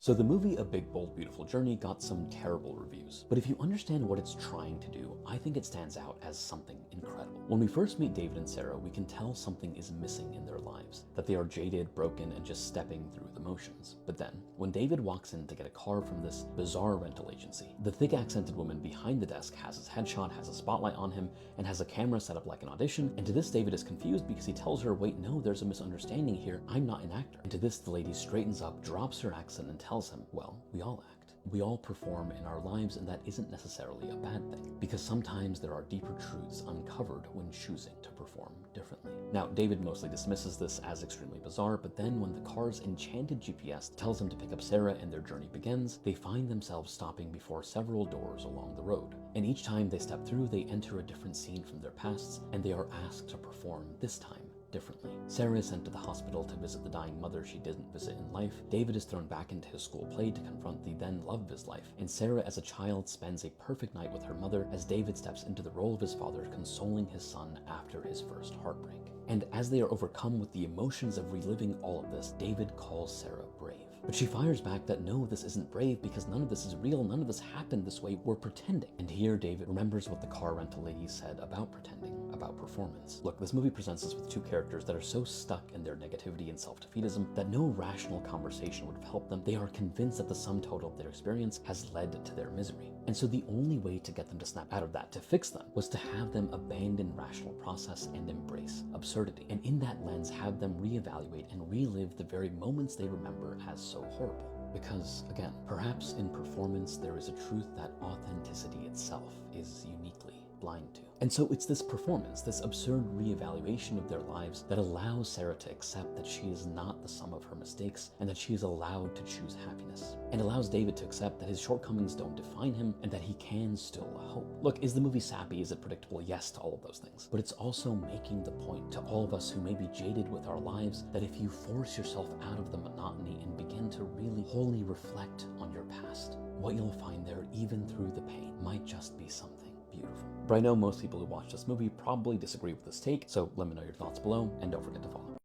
So the movie A Big Bold Beautiful Journey got some terrible reviews, but if you understand what it's trying to do, I think it stands out as something incredible. When we first meet David and Sarah, we can tell something is missing in their lives, that they are jaded, broken, and just stepping through the motions. But then, when David walks in to get a car from this bizarre rental agency, the thick accented woman behind the desk has his headshot, has a spotlight on him, and has a camera set up like an audition, and to this David is confused because he tells her, wait, no, there's a misunderstanding here, I'm not an actor. And to this the lady straightens up, drops her accent, and tells him, well, we all act. We all perform in our lives, and that isn't necessarily a bad thing, because sometimes there are deeper truths uncovered when choosing to perform differently. Now, David mostly dismisses this as extremely bizarre, but then when the car's enchanted GPS tells him to pick up Sarah and their journey begins, they find themselves stopping before several doors along the road. And each time they step through, they enter a different scene from their pasts, and they are asked to perform, this time, differently. Sarah is sent to the hospital to visit the dying mother she didn't visit in life. David is thrown back into his school play to confront the then love of his life. And Sarah, as a child, spends a perfect night with her mother as David steps into the role of his father, consoling his son after his first heartbreak. And as they are overcome with the emotions of reliving all of this, David calls Sarah brave. But she fires back that no, this isn't brave because none of this is real, none of this happened this way, we're pretending. And here David remembers what the car rental lady said about pretending, about performance. Look, this movie presents us with two characters that are so stuck in their negativity and self-defeatism that no rational conversation would have helped them. They are convinced that the sum total of their experience has led to their misery. And so the only way to get them to snap out of that, to fix them, was to have them abandon rational process and embrace absurdity. And in that lens, have them reevaluate and relive the very moments they remember as so horrible. Because, again, perhaps in performance there is a truth that authenticity itself is uniquely blind to. And so it's this performance, this absurd reevaluation of their lives that allows Sarah to accept that she is not the sum of her mistakes and that she is allowed to choose happiness. And allows David to accept that his shortcomings don't define him and that he can still hope. Look, is the movie sappy? Is it predictable? Yes to all of those things. But it's also making the point to all of us who may be jaded with our lives that if you force yourself out of the monotony and begin to really wholly reflect on your past, what you'll find there, even through the pain, might just be something beautiful. But I know most people who watch this movie probably disagree with this take, so let me know your thoughts below, and don't forget to follow.